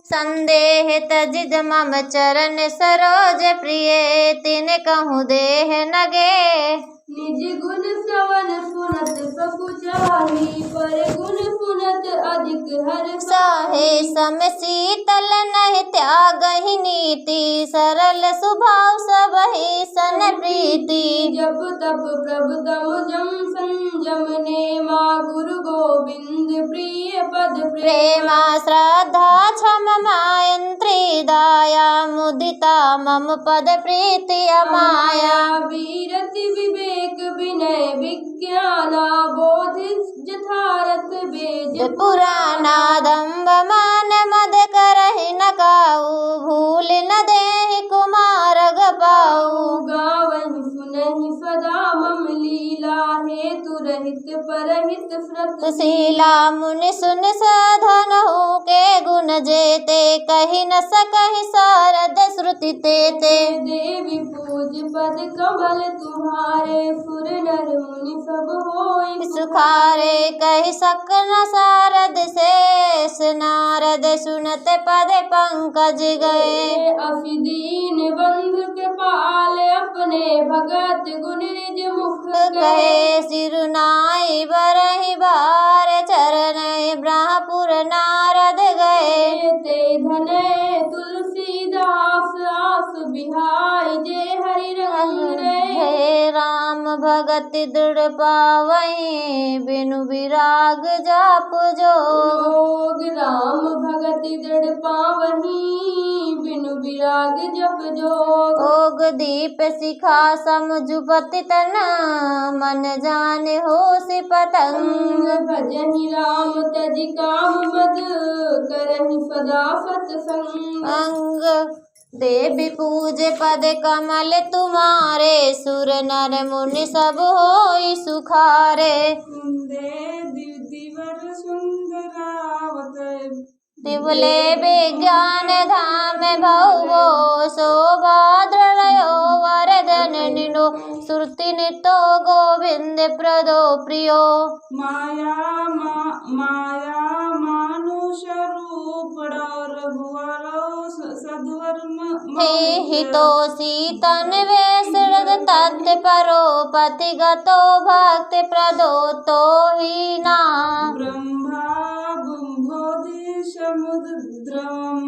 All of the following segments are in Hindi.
संदेह तजिद मम चरण सरोज प्रिय, तिन कहूँ देह नगे। निज गुण श्रवण सुनत सकु चाही, पर गुण सुनत अधिक हर्ष साहे सम शीतल नहीं त्यागहि नीति, सरल स्वभाव सबहि सन प्रीति। जप तप प्रभुतम जम संयम नेमा, गुरु गोविंद प्रिय पद प्रेमा श्रद्धा क्षम मायंत्री दाया, मुदिता मम पद प्रीति अमाया। वीरति विवेक विनय विज्ञाना, बोध यथारथ वेद पुराना। दंभ मान मद करहि न काऊ, भूल न देहि कुमार गपाऊ। गावहि सुनहि सदा मम लीला, हेतु रहित परहित श्रुत शीला। मुनि सुन साधन हो के गुण जेते, कहि न सकहि सारद श्रुति तेते। देवी पूज पद कमल तुम्हारे, सुर नर मुनि सब होय सुखारे। कहि सक न सारद शेष, नारद सुनत पद पंकज गए। असि दीन बंधु के पाल, अपने भगत गुण निज मुख कहे। सिरुनाई बरहि बार, चरण ब्रह्मपुर नारद गए। ते धनय तुलसीदास, आस बिहाय जे हरि रंग हे राम भगति दृढ़ पावहीं, बिनु विराग जाप जोग। राम भगति दृढ़ पावहीं, बिनु विराग जप जोग। ओग दीप शिखा समुझपति तन, मन जाने होसि पतंग। भजहि राम तजि काम मद, करहि सदा सत्संग। अंग देवी पूज पद कमल तुम्हारे, सुर नर मुनि सब होई सुखारे। दिवर सुंदरावत, तिवले विज्ञान धाम भवो, शोभा दृढ़यो वरदन निनो, श्रुति नितो गोविंद प्रदो प्रियो। माया मानुष रूप, रघुवर सद्वर्म हितोषी तन्वे शरद तत्व परो, पति गतो भक्ति प्रदो तो ही ना। ब्रह्मा बुम्भोधि समुद्रम,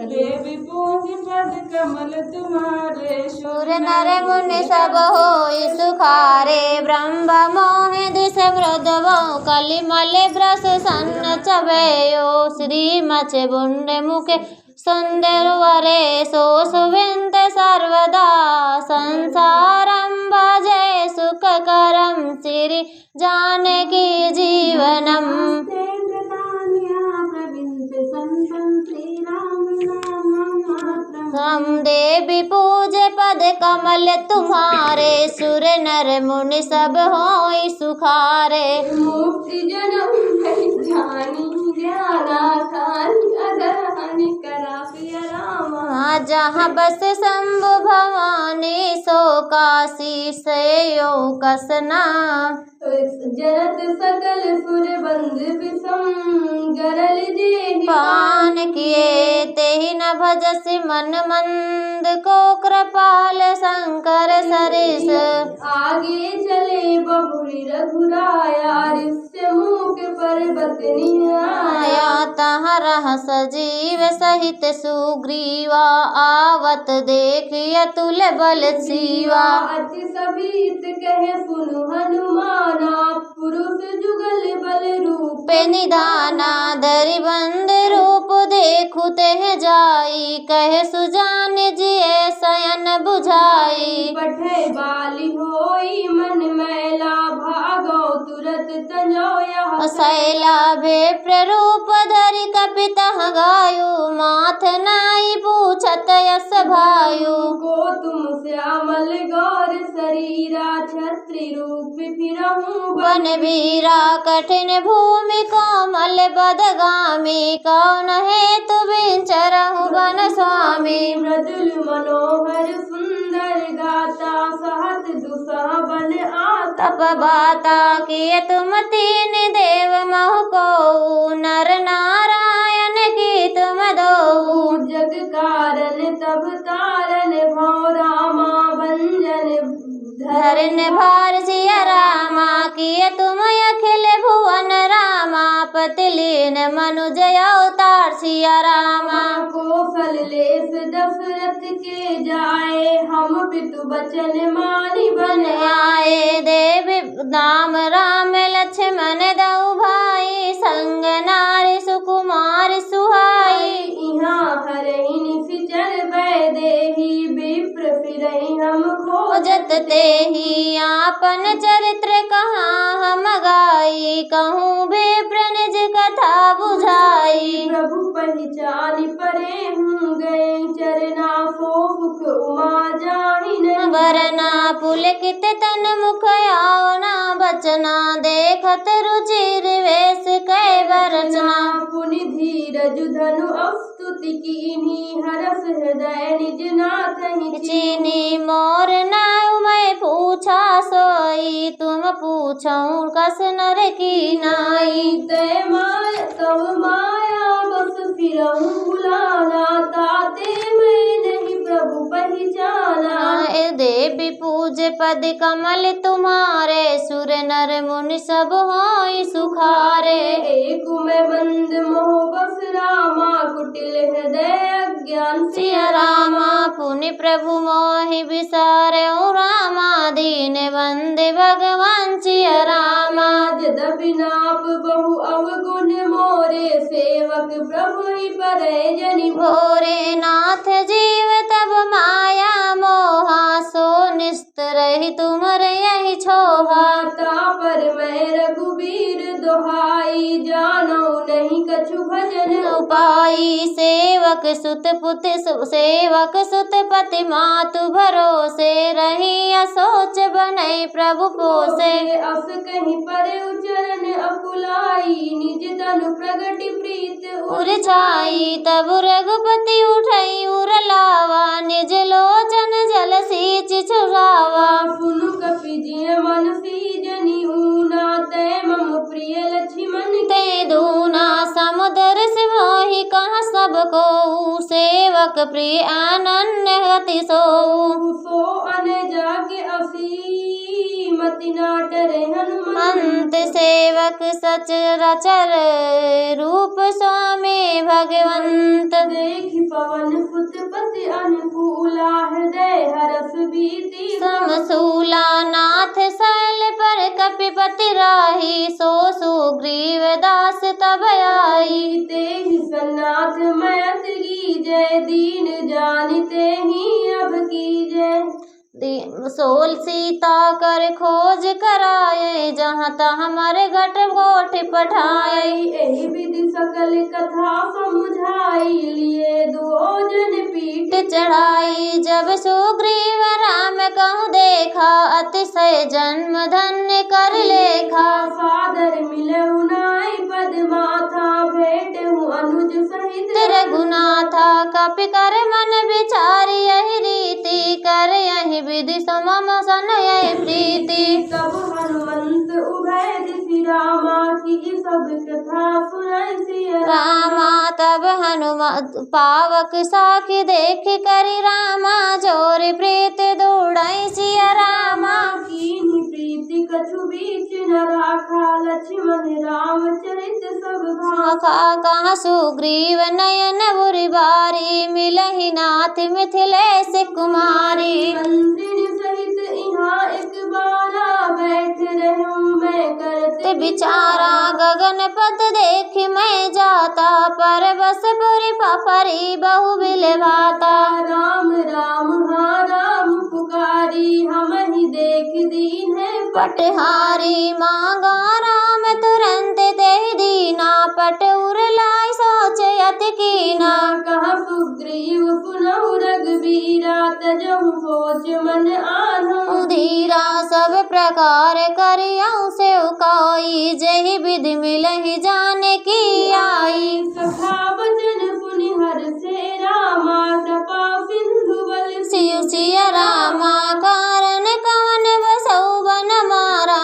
देवी पूज पद कमल तुम्हारे। सुर नर मुनि सब होई सुखारे, ब्रह्म मोहि दिस मृदवो, कलिमल ब्रस सन्न चबेयो। श्री मच बुंड मुखे सुंदर वरे, सो सुविंत सर्वदा संसारम भजे सुखकरम। श्री जानकी जीवनम, हम देवी पूज पद कमल तुम्हारे, सुर नर मुनि सब होई सुखारे। मुक्ति जन्म नहीं जानी, ज्ञाना खानी अगर हानि करा प्रिय राम। जहाँ बस शंभु भवानी, सो काशी से यो कसना। जरत सकल सुर बंद विषम, गरल जे पान किए तेहि न भजसि मन मंद को, कृपाल शंकर सरिस। आगे चले बहुरी रघुराया, ऋष्य मुख पर्वत निहाया। तहाँ रह सजीव सहित सुग्रीवा, आवत देखिय तुल बल सीवा। अति सभीत कहे सुनु हनुमाना, पुरुष जुगल बल रूप निधाना। दरि बंद रूप देखु तेह जाई, कहे सुजान जिय शयन बुझाई। पठे बाली होई मन मैला, भागो तुरत तंजोया। शैला भे प्ररूप धरि कपितः गायु, माथ नाई पूछत यस भायु। को तुम श्यामल गौर शरीरा, छत्री रूप फिरहूँ वन वीरा। कठिन भूमि कोमल बदगामी, कौन हेतु विचरहु वन स्वामी। मृदुल मनोहर सुंदर गाता, सहत दुसह बन आता। तप बाता किय तुम तीन देव महु को, नर नारायण कीत हरिन भार सिया रामा किए तुम अखिल भुवन रामा पतलीन मनुज अवतार सिया रामा कौशल लेस दशरथ के जाए हम पितु बचन मानि बन आए देव नाम राम लक्ष्मण दऊ भाई संग नारी सुकुमार सुहाई यहाँ हरहि निश्चर वैदेही विप्र फिरहि हम खोजत तेहि आपन चरित्र कहाँ हम गाई कहूँ विप्र निज कथा बुझाई प्रभु पहचान परे हूँ गए चरना सो सुख उमा जाहिन वरना पुलकित तन मुख आवना बचना देखत रुचिर वेश कै बरचना पुनि धीरज धनु अस्तुति कीन्ही हरस हृदय निज नाथ चीनी मोर नाउ मैं पूछा सोई तुम पूछऊं कस नर की नाई तय माया तव माया बस फिरहूँ बुलाना ताते मैं नहीं प्रभु पहचाना देवी पूज पद कमल तुम्हारे सुर नर मुनि सब होई सुखारे एक में बंद मोह बस रामा कुटिल हृदय अज्ञान सिया रामा पुनि प्रभु मोहि विसारे रामा दीन बंदे भगवान सिया रामा यद्यपि नाप बहु अवगुण मोरे सेवक प्रभु ही परे जनि भोरे नाथ जीव तब माया मोहा सो निस्तर तुमर यही छोहा पर मैं रघुबीर दोहाई जानो नहीं कछु भजन उपाई सेवक सुत पति मातु भरोसे रही असोच बनै प्रभु पोसे अस कहीं पर उचरण अकुलाई निज तनु प्रगति प्रीत उर छाई तब रघुपति उठई उर लावा निज लोचन जल सींच छुड़ावा सुनु कपि जिय मन सीजनि ऊना तय मम प्रिय लक्ष्मण ते दूना समुद्र से मोहि कहाँ सबको सेवक प्रिय अनन्य गति सो अन जाके असी मति नाट रे मंत सेवक सचराचर रूप स्वामी भगवंत देख पवन सुत पति अनुकूला हृदय हरस बीती समसूला नाथ शैल पर कपिपति राही सो सुग्रीव दास तब आई तेहि सन्नाथ मैत की जय दीन जानते ही अब की जय सोल सीता कर खोज कराए जहाँ तहाँ हमारे घट गोठ पठाए एहि विधि सकल कथा समुझाई लिए दो जन पीठ चढ़ाई जब सुग्रीव राम कहूँ देखा अतिशय जन्म धन्य कर लेखा सादर मिलऊ नाई पद माथा भेट हूँ अनुज सहित रघुनाथा कपि कर मन विचारी यही रीति कर यही विधि समम सन यही प्रीति तब हनुमंत उभय दिशि रामा की सब कथा सुनाई सिया रामा तब हनुमत पावक साखी देख करी रामा जोर प्रीत दौड़ई सिया रामा कीन्ही प्रीति कछु बीच न राखा लक्ष्मण रामचरित सब भाखा कहाँ सुग्रीव नयन बुरी बारी मिलहि नाथ मिथिलेश कुमारी मंत्रिन सहित यहाँ एक बारा बैठ रहूं मैं करते बिचारा गगन पद देख मैं जाता पर बस पुरी परी बहु बिल भाता राम राम हाँ राम पुकारी हम ही देख दीन है पटहारी मांगा राम तुरंत दे दीना पट उर लाई सोच यति कीना कहा सुग्रीव सुनहु रघुबीरा तजहु सोच मन आन्हु धीरा सब प्रकार करियऊ से उकाई जही विधि मिलहि जाने की आई कथा वचन सुनि हर से रामा कृपा सिंधु बल सिय सिया रामा कारण कवन बसऊ बन मारा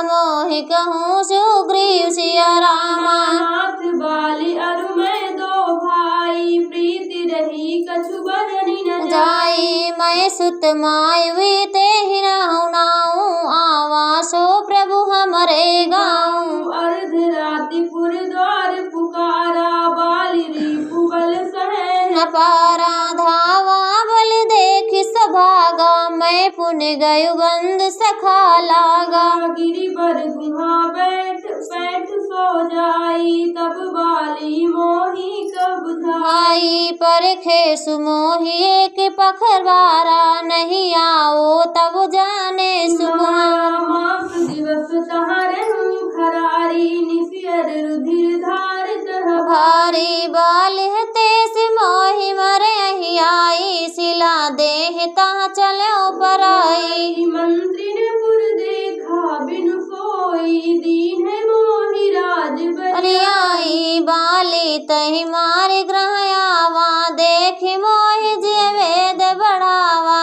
मोहि कहूँ सुग्रीव सिया रामा नाथ बाली अरु मैं दो भाई प्रीति रही कछु बरनी न जाई मैं सुत माय वी ते ही नाऊ गयु बंद सखा लागा। गिरी पर गुहा बैठ बैठ सो जाई, तब बाली मोही कब बुझाई। आई परखे सुमोही एक पखवारा, नहीं आओ तब जाने सुकुमार। मास दिवस तहारे खरारी, निसियर रुधिर धार तह भारी बाल तेस मोहि मरे अहि आई, सिला देह ता चलो पराई। मंत्री ने पुर देखा बिनु सोई, दीन मोहि राज आई बाली तहि मारे ग्रह आवा, देखि मोहि जे वेद बढ़ावा।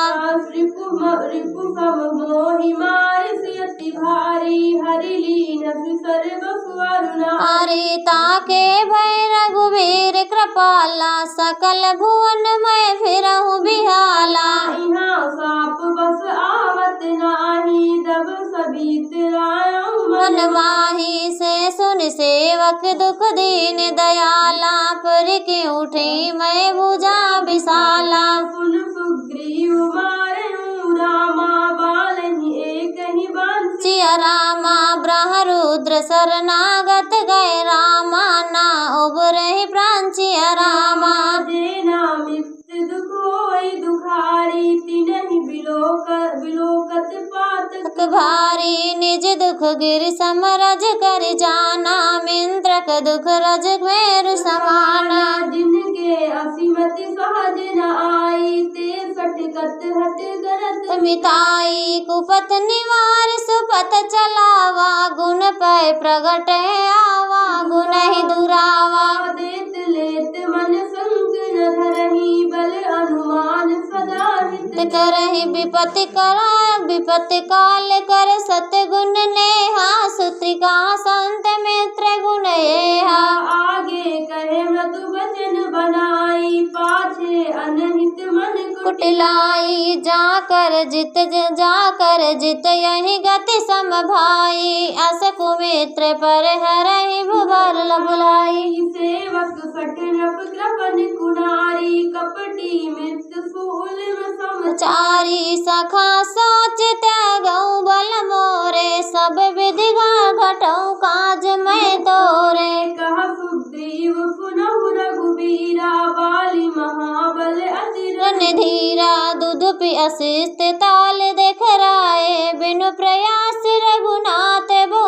रिपु सम मोहि मार सियति भारी, हरि लीन सर्व सुवरुणा। हरि ताके भय रघुवीर कृपाला, सकल भुवन मैं फिरहु बिहाला। यहाँ साप बस आवत नाही, तब सबीत रायऊ मन माही से सुन सेवक दुख दीन दयाला, पर के उठी मैं भुजा विशाला। सुन सुग्रीव मारहु रामा, बालहि एक ही बांसी। सिया रामा ब्रह्म रुद्र शरणागत गए रामा, ना उबरहि प्राण सिया रामा। जे नामित दुख होई दुखारी, तिनहि बिलोकत पातक भारी, निज दुख गिर समरज कर जाना, मिंद्रक दुख रज मेरु समाना। जिनके असीमति सहज न आई, ते सटकत हट गरत मिताई। कुपथ निवार सुपथ चलावा, गुण पै प्रगट आवा, गुण ही दुरावा। देत लेत मन संग न धरहि, बल अनुमान सदा हित करहि विपत्ति करा विपत्ति काल कर, सतगुण नेहा सुत्रिका संत मित्र गुण येहा। आगे कहे मृदु वचन बनाई, पाछे अनहित मन कुटिलाई। जाकर जित यही गति सम भाई, अस कुमित्र पर हरहि भुवर बुलाई। सेवक सठ नप कृपन कुनारी, कपटी मृत सूल चारी सखा सोच त्यागऊ बल मोरे, सब विधि घटऊ काज मैं तोरे। कहा सुग्रीव सुनहु रघुबीरा, बाली महाबल अति धीरा दुदुपि अशिष्ट ताल देख राये, बिनु प्रयास रघुनाथ बो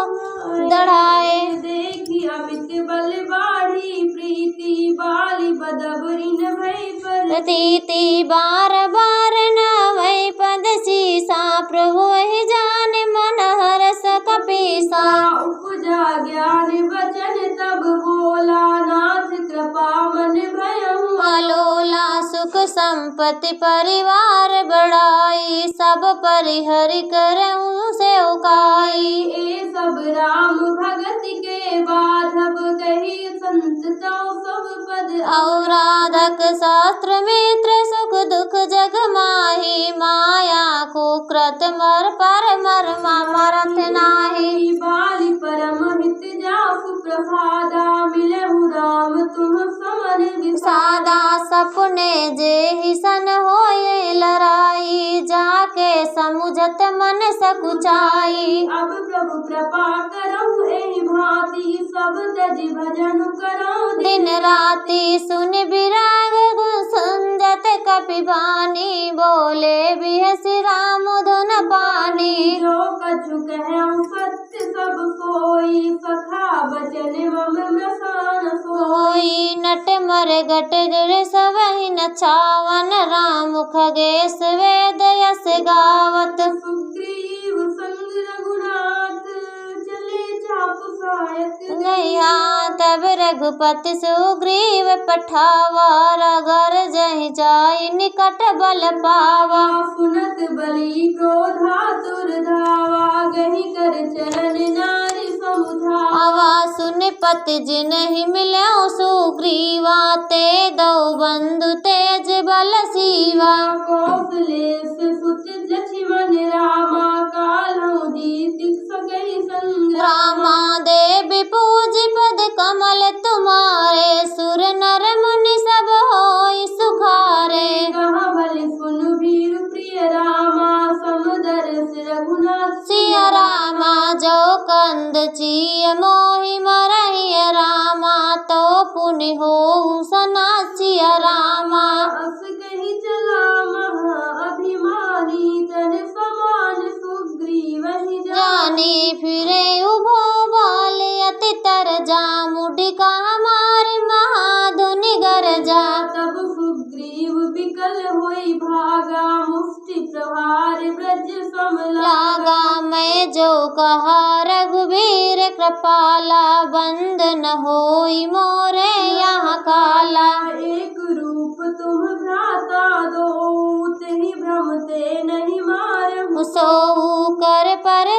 दढ़ाए। देखी अमित बल बाढ़ी प्रीति, बाली बदबरिन भय पर प्रतीति बार बार नावै पद सीसा, प्रभु ही जान मन हरस कपीसा। उपजा ज्ञान वचन तब बोला, नाथ कृपा मन भयउ अलोला। सुख संपत्ति परिवार बढ़ाई, सब परिहरि करऊँ से उकाई। ए सब राम भगत के बाधब, कही संत तौ सब पद औराधक शास्त्र मित्र सुख दुख जग माही, माया कुकृत मर पर मरथ नाही। बाली परम हित जासु प्रसादा, मिलहु राम तुम समन सादा सपने जे ही सन होए लड़ाई, जाके समुझत मन सकुचाई। अब प्रभु कृपा करहु एहि भांति, सब तज भजन करहु दिन राति सुन विराग गुण संजत कपिबानी, बोले बिहसि राम धुन पानी। जो कछु कहऊँ सत्य सब सोई, सखा बचन मम मसान होई नट मर गट गिर सबहि नचावन, राम खगेश वेद यस गावत। सुग्रीव संग रघुनाथ, चले चाप सायक नैया तब रघुपति सुग्रीव पठावा, रगर जहि जाय निकट बल पावा। सुनत बलि क्रोधातुर धावा, गहि कर चरण नारी समुझावा। आवा सुन पति जिनहि मिलऊ सुग्रीवा, ते दो बंधु तेज बल सीवा। कौशलेश सुत लक्ष्मण रामा, कालहु जीतिक सकहि संग रामा देवी पूज पद कमल तुम्हारे, सुर नर मुनि सब होई सुखारे। कहा भले सुन वीर प्रिय रामा, समुद मोहि मरहि रामा तो पुण्य हो सनासिया रामा। अस कही चला महा अभिमानी तन समान सुग्रीव ही जानी फिरे उभो बाल अति तर जा मुडिका हमारे महाधुनि गरजा। तब सुग्रीव विकल होई भागा मुष्टि प्रहार ब्रज समला। लागा मैं जो कहा रघुवीर कृपाला बंद न होई मोरे यहाँ काला। एक रूप तुम भ्राता दो तेहि भ्रम ते नहीं मारहु। सोऊ कर पर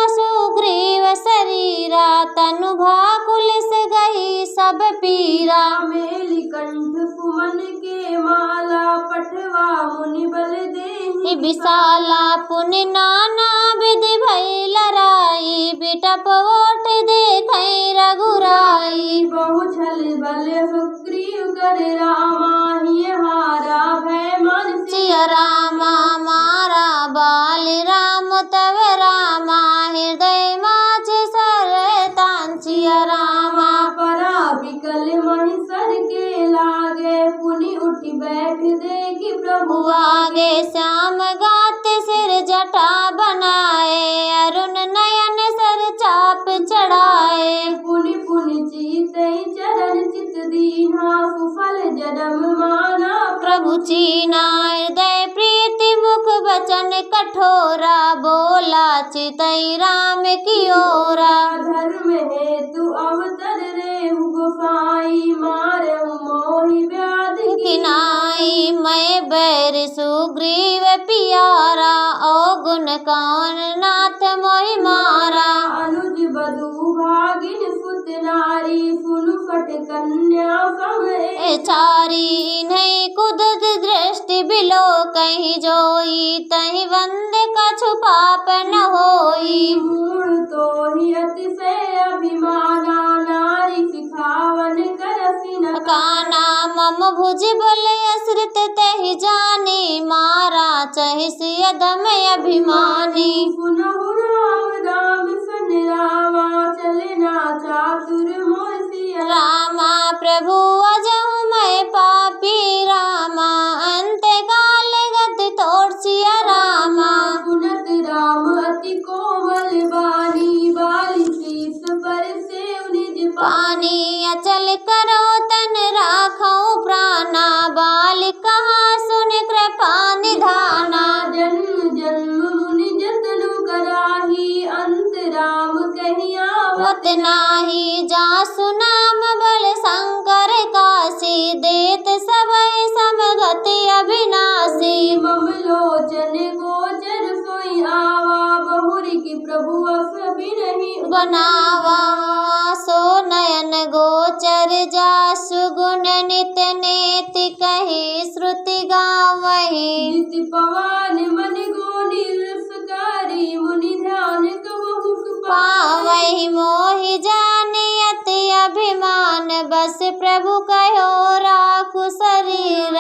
सुग्रीव शरीरा तनु भाकुल से गई सब पीरा। मेली कंठ सुमन के माला पठवा मुनि बल देहि विशाला पुनि नाना विधि भई लराई बिटप ओट देखई रघुराई। बहु छल बल सुग्रीव कर रामा हिय हारा भय मन सिया रामा मारा बाल राम तव रामा हृदय माच सरतान सिया रामा। परा विकल महिषर के लागे पुनि उठ बैठ देखि प्रभु आगे श्याम गाते सिर जटा बनाए अरुण नयन सर चाप चढ़ाए। पुनि पुनि चीते चरण चित दीना सुफल जन्म माना प्रभु चीना हृदय प्रीति मुख वचन कठोरा बोला चितई राम की ओरा। धर्म हेतु अवतर रेहु गोसाई मारहु मोहि व्याधि किनाई मैं बैर सुग्रीव पियारा ओ गुण कौन नाथ मोहि मारा। अनुज बधु भागिन सुत नारी सुनु फट कन्या समय चारी नहीं कुदत दृष्टि बिलो कहीं जोई तही वंदे कछु पाप न होई। मूढ़ तो ही अतिशय अभिमाना नारी सिखावन करसी न काना मम भुज बल असृत तहि जानी मारा चहिसि अधम अभिमानी। सुनहु राम राम सन रामा चले ना चातुर मोर सिया। रामा प्रभु अजहु मैं पापी रामा अंत काल गति तोड़ सिया रामा। सुनत राम अति कोमल बानी बाली शीस पर सेव निज पानी अचल करो तन राखो प्राणा बाल कहा सुन कृपा निधाना। जन्म जन्म मुनि जतन कराही अंत राम कहिया वत नाही जासु नाम बल शंकर काशी देत सबहि समगति अविनाशी। ममलोचन गोचर सोई आवा बहुरी की प्रभु अस बिनहि बनावा सो नयन गोचर जासु गुण नित नेति कही श्रुति गावही। नित्य पवन मन गो निरसकारी मुनि ध्यान कहु पावहि मोहि जाने अति अभिमान बस प्रभु कहो राखु शरीर।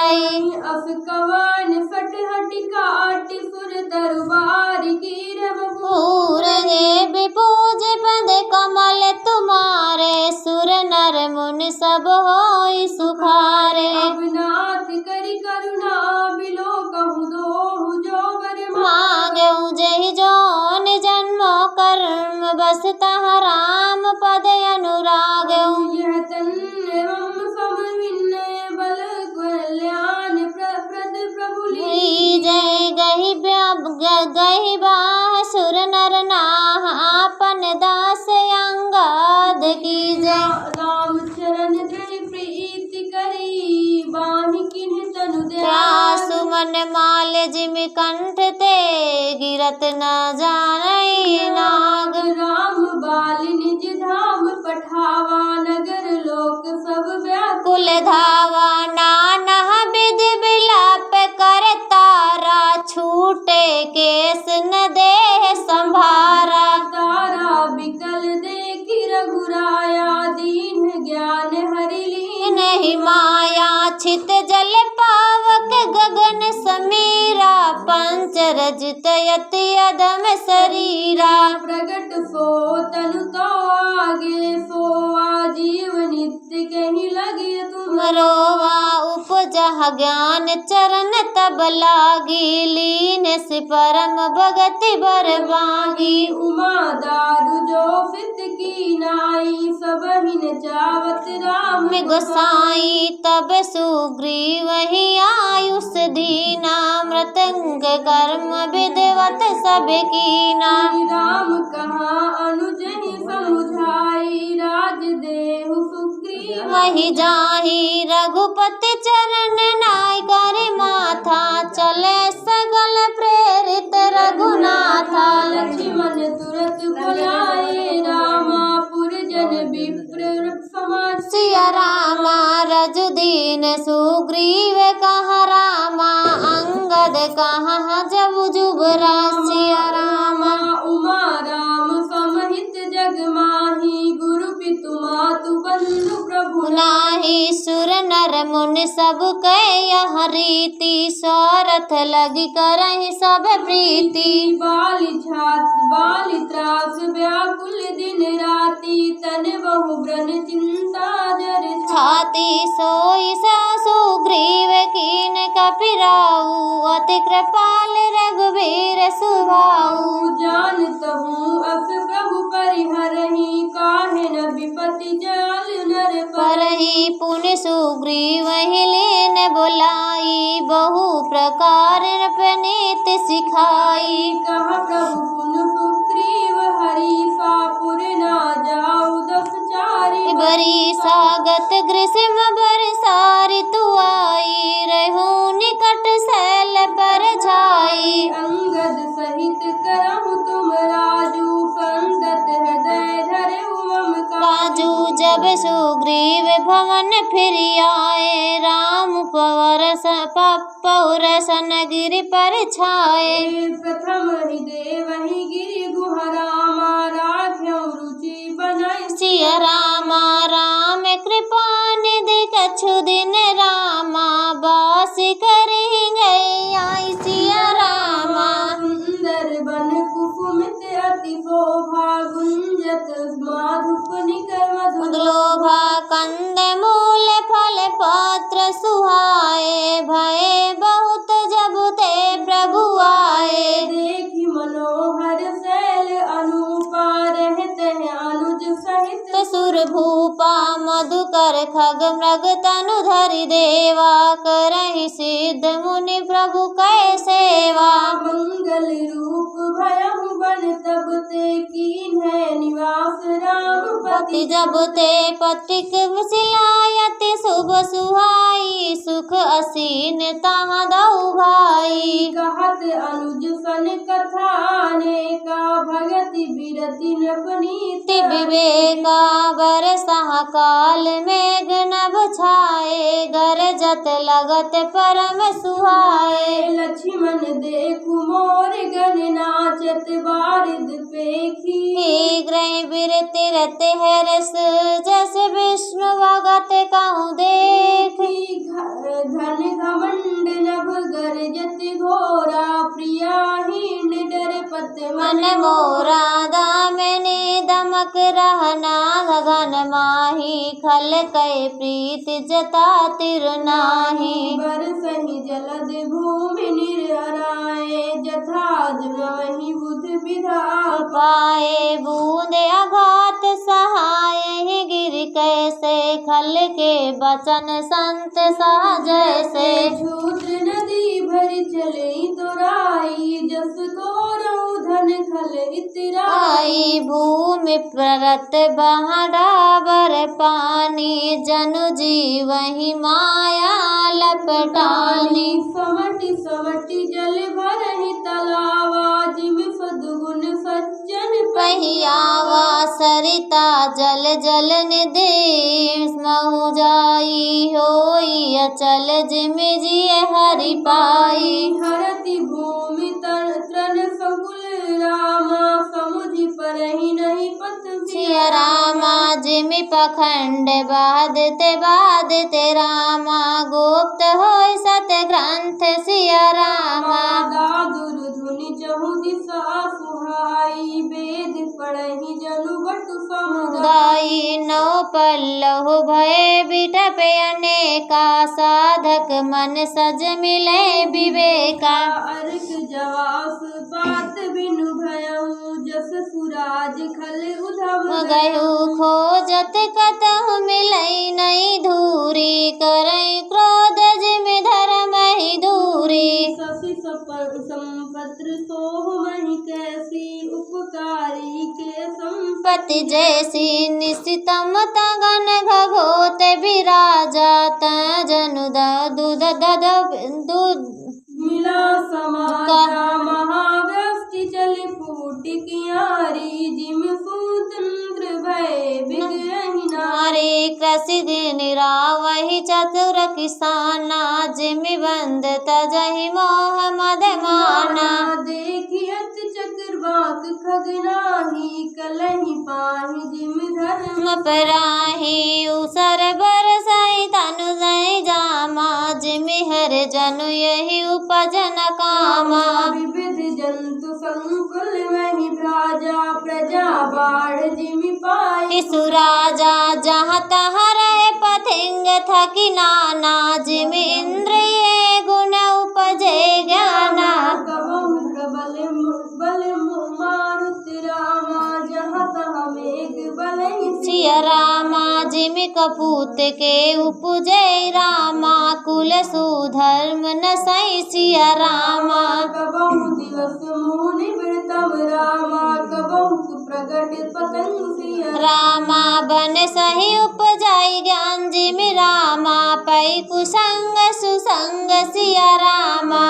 अस कवन सट हट काट सुर दरबार की रब पूरे विपूज पद कमल तुम्हारे सुर नर मुनि सब होई सुखारे। अब नाथ करि करुणा बिलो कहु दोहु जो बर मांगऊ जहि जोन जन्मो कर्म बस तह राम पद अनुरागऊ। यह तन एवं सम विनय बल कल्याण प्रद प्रभु ली। जय गही बाह सुर नर नाह आपन दास अंगद की जय। राम चरण धरि प्रीति करी बाहि किन्ह तनु दया। त्रासु मन माल जिम कंठ ते गिरत न जानई नाग। राम बाल निज धाम पठावा नगर लोक सब व्याकुल। कुल धावा नाना विधि विलाप कर तारा छूटे केस न देह संभारा। तारा बिकल देखि रघुराया दीन ज्ञान हरि लीन। नहीं माया छित जल पावक गगन समीरा पंचर तजित यति अदम शरीरा प्रगट सो तनु तो आगे सो आजीव नित्य कहीं लगे तुम रोवा उपजह ज्ञान चरण तब लागी लीन से परम भगति बरबागी उमा दारु जो फित की नाई सब हिन चावत राम गोसाई तब सुग्रीव ही आयुष दीना मृतंग कर्म विदवत सब कीना राम कहा अनुज ही समुझाई राज देहु सुग्रीव वही जाही रघुपति चरण नाय कर माथा चले सगल प्रेरित रघुनाथा लक्ष्मण तुरत बुलाए रामापुर जन विप्र समाज सिया रामा रजुदीन सुग्रीव कहा रामा अंगद कहा जब जुबरा सिया रामा उमा राम समहित जग माही गुरु पितु मातु बंधु प्रभु नाही सुर नर मुनि सब कह रीति स्वार्थ लगी करहि सब प्रीति बाली छात बाली त्रास व्याकुल दिन राति तन बहु ब्रन चिंता जर छाती सोई सुग्रीव कीन कपिराऊ अति कृपाल रघुवीर सुभाऊ जानत हूँ अस प्रभु परिहरहि काहे न विपति जाल नर परहि पुनि सुग्रीव ही लेन बुलाई बहु प्रकार प्रणीत सिखाई कहा प्रभु पुन सुग्रीव हरि सापुर ना जाऊ दस चारि बरी सागत ग्रीष्म बरसारी तू आई रहू निकट शैल पर छाई अंगद सहित करहु तुम राजू संगत हृदय धरे उमम काजू जब सुग्रीव भवन फिर आए राम पौरसन गिरि पर छाए प्रथम ही देव ही गिरि गुहरामा राख्यौ रुचि बनाई सिया रामा राम कृपा निधि कछु दिन रामा बास करी गई आई सिया रामा सुंदर बन कुसुमित अति शोभा गुंजत माधुप निकर मधुर लोभा कंद मूल फल पत्र सुहाए भय बहुत जब ते प्रभु आए देखी मनोहर शैल अनुपा रहते हैं अनुज सहित सुर भूपा मधुकर खग मृग तनु धरि देवा करहि सिद्ध मुनि प्रभु कै सेवा मंगल रूप भयहु बन तब ते कीन है निवास राम पति जब ते पतिक सिलायति शुभ सुहाई सुख असीन ताहा दऊ भाई कहत अनुज सन कथा ने का भगति बिरति नपनीत विवेका बरसा काल मेघ नभ छाए गरजत लगत परम सुहाए लक्ष्मण देखु मोर गण नाचत बारिद पेखी ग्रह बिरति रत है रस जस विष्णु भगत कहूँ देखी धन घमंड नभ गरजत घोरा प्रियाहीन डर पत मन मोरा दामिनी दमक रहना गगन माही खल कै प्रीत जता तिर नाही बरसहि जलद भूमि निरराए जथा वही बुध विधा पाए बूंदे अघात सहाय ही गिर कैसे खल के बचन संत सा जैसे क्षुद्र नदी भर चले तोराई जस तोरऊ धन खल इतराई आई भूमि परत बहडाबर पानी जनु जीवहि माया लपटानी समटि समटि जल भरहि तलावा जिम सद्गुण सज्जन पहियावा सरिता जल जल निधि महु जाई होई अचल जिम जिय हरि पाई हरति भूमि तन सकुल रामा समुझि परहि नहीं पत सिया रामा जिमि पखंड बाधते रामा गुप्त होय सत ग्रंथ सिया रामा दादुर धुनि गाई नौ पल्लव भय बिटपे अनेका साधक मन सज मिले विवेका। अर्क जवास पात बिनु भयउ जस सुराज खल उधव गयु खोजत कतहु मिलई नहीं धूरी करई क्रोध जिमि धर्महि दूरी। शशि संपत्र सोह महि कैसी उपकारी के पति जैसी निशितम तगन घघोत विराजा जनु दूध दूध मिला समाजा महाव्यष्टि चली फूट कियारी जिम स्वतंत्र भय बिगहि नारी कृषि निरावहि चतुर किसाना जिमि बंद तजहि मोह मद माना। देखियत चक्रवाक खगनाही कलहि पाहि जिम धर्म पराही उसर बरसई तनु जय जामा जिमि हर जनु यही उपजन कामा। विविध जंतु संकुल महि भ्राजा प्रजा बाढ़ जिमि पाई। सुराजा जहाँ तहाँ रहे पथिंग थकी नाना जिमि इंद्रिय गुण उपजे ज्ञाना। कबहु प्रबल बल मारुति रामा जहाँ तहाँ मेघ बलहि सिया रामा जिमि कपूत के उपजे रामा कुल सुधर्म न सई सिया रामा। कबहु दिवस मुनि वृतम रामा कबहु प्रगट पतंग सिया रामा बन सही उपजाई ज्ञान जिमि रामा पै कुसंग सुसंग सिया रामा।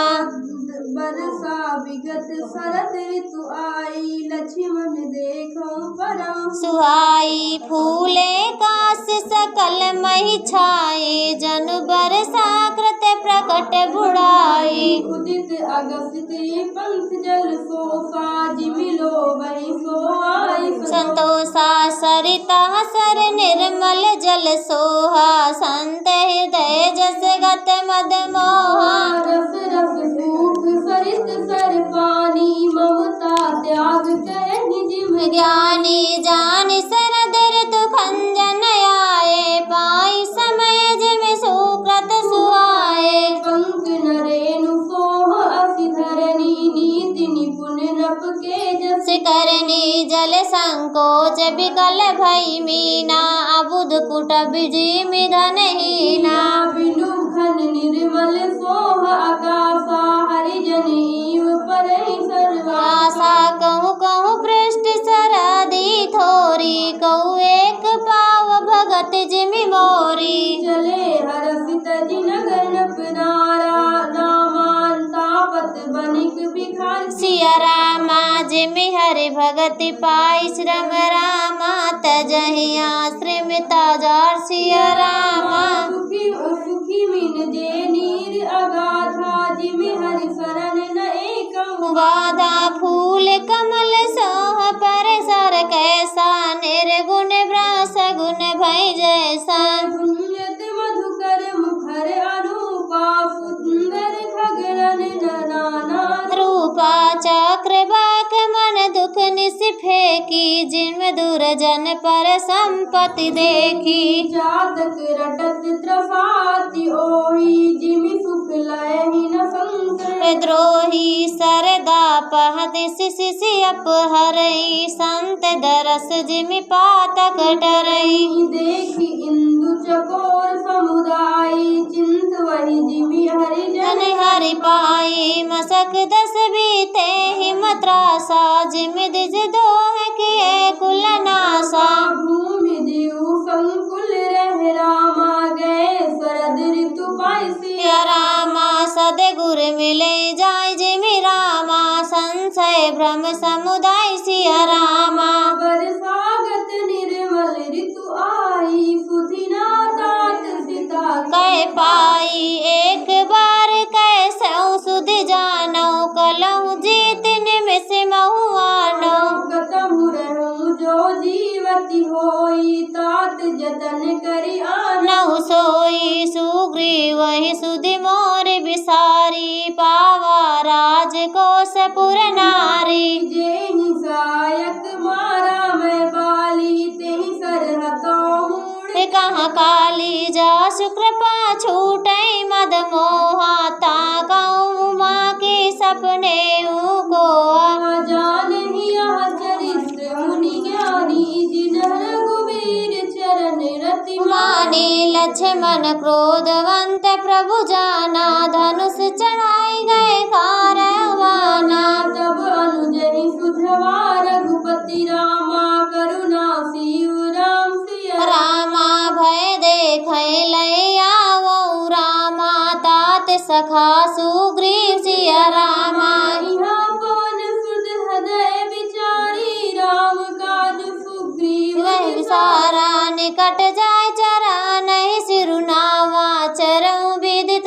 बरसा विगत शरद ऋतु आई लक्ष्मण देखो परम सुहाई फूले कास सकल महि छाई जनु बरसा कृत प्रकट बुढ़ाई। उदित अगसित पंथ जल सोसा जिमिलो वही सो आई संतोषा सरिता सर निर्मल जल सोहा संत हृदय जस गत मद मोहा। रस रस सूख सरित सर पानी ममता त्याग कहनि जिम ज्ञानी जान शरद ऋतु खंजन आए पाई समय जिमि सुकृत सुहाए। पंक नरेनु सोह असि धरनी नीति निपुण नप के जस करनी जल संकोच विकल भई मीना अबुध कुटब जिमि धनहीना। बिनु घन निर्मल सोह आकाशा हरिजन ईव परहि सर्वासा। आशा कहूँ कहूँ पृष्ठ सरदी थोरी कहूँ एक पाव भगत जिमि मोरी। चले हरसित जिनगर नपनारा नामान तापत बनिक भिखारी। सिया रामा जिमि हरि भगति पाई श्रम रामा तजहि आश्रमिता जार सिया रामा। सुखी मीन जे नीर अगाथा जिमि हरि शरण न एकम गाधा फूल कमल सोह पर सर कैसा निर्गुण ब्रास गुण भय जैसा। पुण्यत मधुकर मुखर अनूपा सुंदर खगरन नाना रूपा चक्र बाक मन दुख निस फेंकी जिनमें दुर्जन पर संपत्ति देखी। जातक रटत त्रसाति ओहि जिमि सुख लयहि न संकर। द्रोही सरदा पहत शिशि अपहरई संत दरस जिमि पातक डरई। देखि इंदु चकोर समुदाय चिंत वही जिमि हरिजन जन हरि पाई मसक दस बीते हिमत्रासा जिमि दिज दोह किए कुल नासा। भूमि जीव संकुल रह रामा गए शरद ऋतु पाई सिया रामा सदगुर मिले जाय जिमि रामा संशय भ्रम समुदाय सिया रामा। बरसागत निर्मल ऋतु आई सुधिना तात सीता कह पाई एक बार कैसे सुध जानो कलहु जीत निमिष महुआनो। कतहु रहूं जो जीवती होई तात जतन करी आना। नहु सोई सुग्रीव वही सुधि मोर बिसारी पावा राजकोष पुर नारी। जेहि सायक मारा मैं बाली तेहि काली जा शुक्रपा छूटे मद मोहा ताकऊ माँ के सपने को जान ही यह चरित्र मुनि ज्ञानी जिन्ह रघुवीर चरण रति माने लक्ष्मण क्रोधवंत प्रभु जाना धनुष चढ़ाई गए कारवाना तब अनुजहि सुझवा रघुपति रामा करुणा शिव राम सिया रामा भय देख लैया वो रामा तात सखा सुग्रीव सिया रामा यहाँ पवन सुध हृदय विचारी राम काज सुग्रीव वह सारा निकट जाय चरा नहीं सिरुनावा चरऊ विदित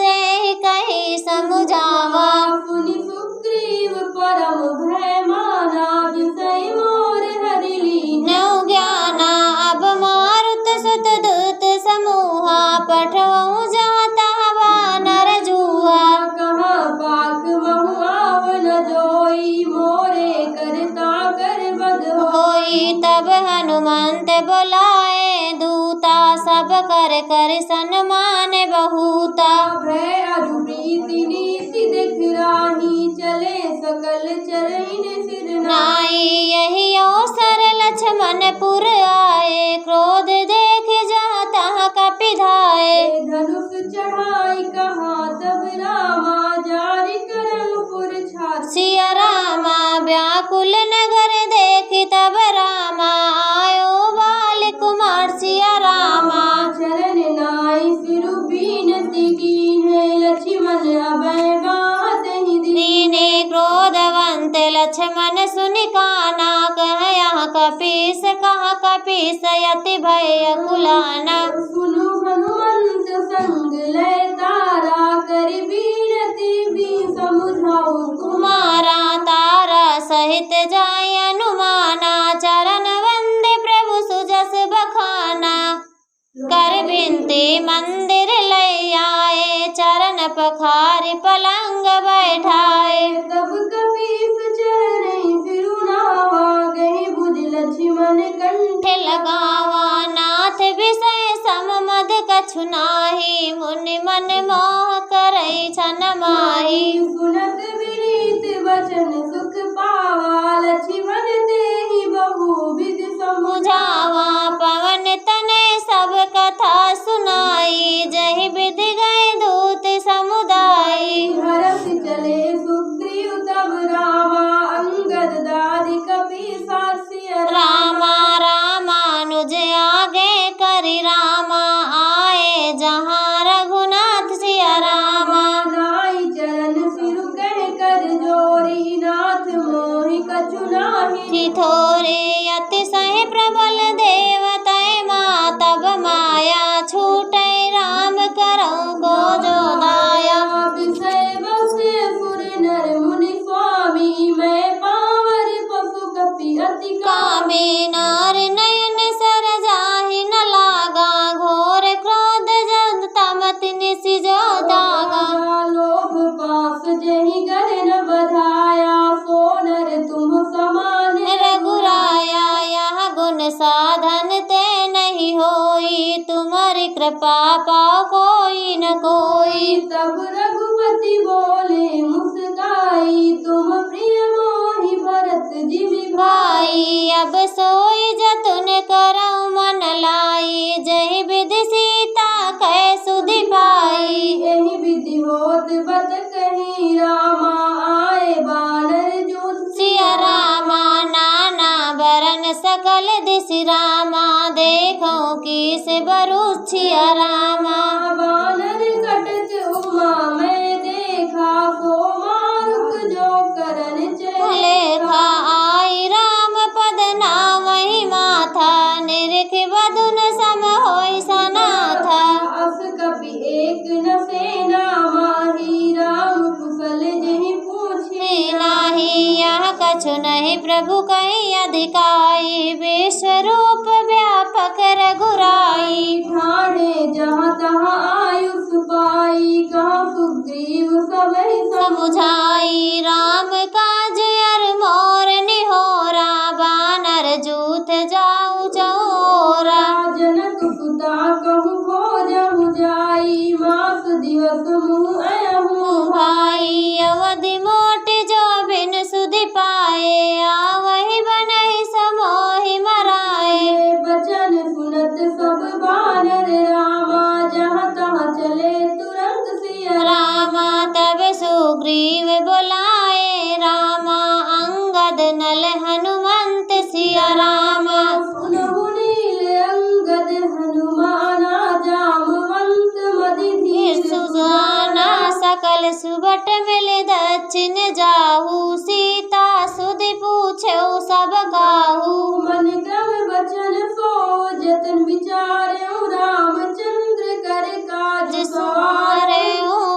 कही समुझावा सुनि सुग्रीव परम भय माना विषय मोर हरि लीन नौ ज्ञाना अब मारुत सुत दूत समूहा पठवऊ जाता वानर जुआ कहा पाक महु आवन जोई मोरे करता कर बद होई तब हनुमंत बुलाए दूता सब कर कर सन्मान बहुता भय अरु प्रीति नीति दिख राही चले सकल चरण सिर नाई यही अवसर लक्ष्मणपुर आए क्रोध देख जाता कपिधाए धनुष चढ़ाई कहा तब रामा जारी करमपुर छाती सिया रामा व्याकुल नगर देखी तब रामा आयो बाल कुमार सिया रामा चरण नाई सिरु बीनती कीन्हे लक्ष्मण अभय बात ही दीने क्रोधवंत लक्ष्मण सुनि काना कह यहाँ कपीस कहाँ कपीस यति भय कुलाना सुनु हनुमंत संग लय तारा कर बीनती भी समुझाऊ कुमारा तारा सहित जाय अनुमाना चरण वंदे प्रभु सुजस बखाना कर बिनती मंदिर ले आए चरण पखारी पलंग बैठाए तब कपीस चरण फिरुनावा गही बुझ लक्ष्मण कंठ लगावा नाथ विषय सममद कछु नाही मुनि मन मोह करई छन माही सुनत विनीत वचन सुख पावा लक्ष्मण तेहि बहु विधि मुझावा पवन तने सब कथा सुनाई जहि विधि गए दूत समुदाई हरस चले सुग्रीव तब रामा अंगद दादि कपीसा सिया रामा रामानुज आगे करि रामा आए जहाँ रघुनाथ सिया रामा नाई चरण सिरु कह कर जोरी नाथ मोहि कछु नाही थोरे अतिशय प्रबल देवतय माँ तब माया छूटे राम करो को जो दाया विषय बसे सुर नर मुनि स्वामी मैं पावर पशु कपि अति कामे नार नयन सर जाहि न लागा घोर क्रोध जद तमत निसि जो दागा लोभ पास जहि गर न बधाया सो नर तुम समान रघुराया यह गुण साधन ते नहीं होई तुम्हारी कृपा पाओ कोई न कोई तब रघुपति बोले मुस्काई तुम प्रिय मोहि भरत जिमि भाई अब सोई जतन करऊ मन लाई जहि विधि सीता कै सुधि पाई यही विधि होत बत कही रामा आए बानर जो सिया रामा नाना बरन सकल दिशि रामा देखो किस बरुछिया रामा बानर कटक उमा मैं देखा सो मारुक जो करन चले लेखा आई राम पद नामहि माथा निरख बदुन सम होई सनाथा अस कपि एक न सेना माही राम कुशल जहि पूछे नाही यह कछु नहीं प्रभु कही अधिकाई विश्वरूप व्यापक रघुराई ठाणे जहाँ तहाँ आयुष पाई कहाँ सुग्रीव सबहि समुझाई राम काज अर मोर निहोरा बानर जूथ जाऊ चौरा जनक सुता कहु दिवस मुँह अयहूँ भाई अवधि मोट जो बिन सुधि पाए आवहि बनहि समोहि मराए बचन सुनत सब बानर रामा जहाँ तहाँ चले तुरंत सिया रामा तब सुग्रीव बुलाए रामा अंगद नल हनुमंत सिया रामा सुनहु नील अंगद हनुमाना जामवंत मदि धीर सुजाना सकल सुबट मिल दक्षिण जाहू सीता सुधि पूछऊ सब काहू मन क्रम बचन सो जतन विचार्यो रामचंद्र कर काज सवारे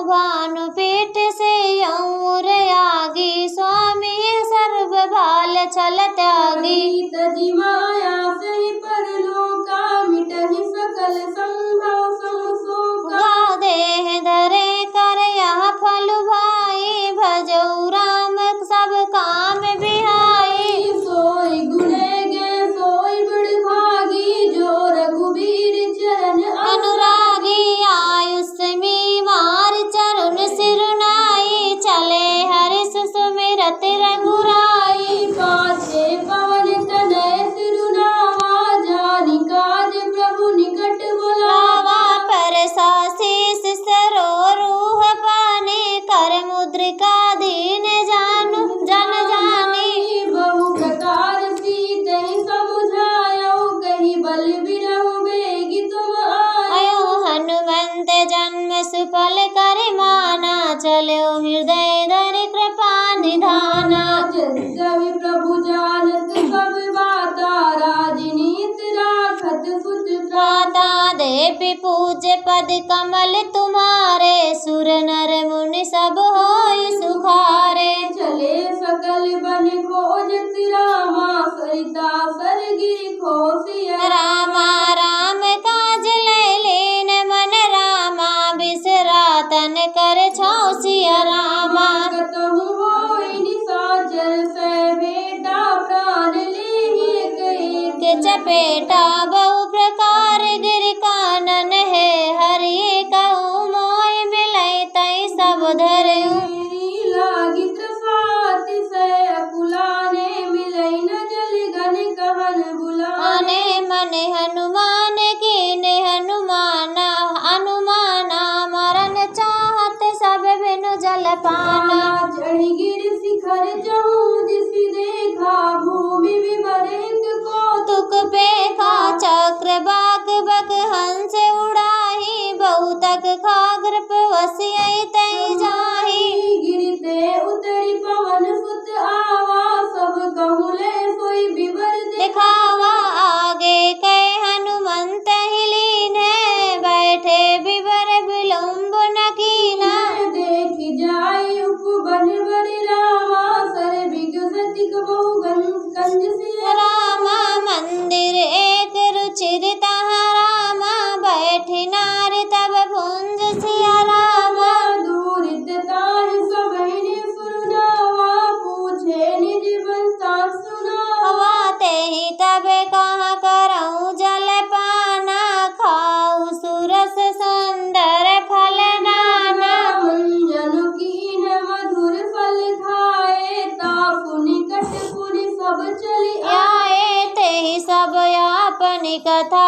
भानु पीठ से और आगी स्वामी सर्व बाल छल त्यागी तजी माया सही परलोका मिटहि सकल संभव समसोका गा देह धरे कर यह फल भाई भजऊ राम सब काम बिहाई सोई गुणे गे सोई बड़ भागी जो रघुबीर चरण अनुरागी आयुष में मार चरण सिरुनाई चले हरिष सुमिरत रघुराई पाछे पवन तनय सिरुनावा जानि काज प्रभु निकट बुलावा लावा पर साशीष सरो रूह पाने कर मुद्रिका दीन जानु जन जानी बहु प्रकार सीतहि समुझायो कही बल बिरहु बेगी तुम आयो अयो हनुमंत जन्म सुफल कर माना चलो हृदय धर कृपा निधाना कवि प्रभु जानत सब बाता राजनीत राखत सुच माता देवी पूज्य पद कमल तुम्हारे सुर नर मुनि सब होय सुखारे चले सकल बन खोजत रामा सरिता सरगिरि खोसिया रामा राम काज लैलीन मन रामा बिसरा तन कर छौसिया रामा कतहु होई निशाचर से भेटा प्राण लेहि एक के चपेटा बहु प्रकार गिर कानन है हरि कहूँ मोय मिलई तई सब धरऊ मेरी लागी त्रसाति से अकुलाने मिलई न जल गन कहन बुलाने अने मन हनुमान कीने हनुमाना अनुमाना मरण चाहत सब बिनु जल पाना चढ़ी गिर शिखर जहूँ दिसि देखा भूमि विवरित तुक पेखा चक्र बाग बक हंस उड़ाही बहुतक खाग्र वसिय तई जाही गिरते उतरी पवन सुत आवा सब कहूले सोई विवर दिखावा आगे कै हनुमंत ही लीन है बैठे विवर विलंब न कीना देखी जाय उपवन बरि रामा सर विगसतिक बहु कंज सिया रामा मंदिर एक रुचिर तहाँ रामा बैठी नारी तब भुंज सिया रामा दूरित ताहि सबहिने सुनावा पूछे निज बंता सुनावा हवा ते ही तब कहाँ करऊँ जल पाना खाऊ सुरस सुंदर फल नाना मंजन कीन मधुर फल खाए तापु निकट पुनि सब चली आए ते ही सब अपनी कथा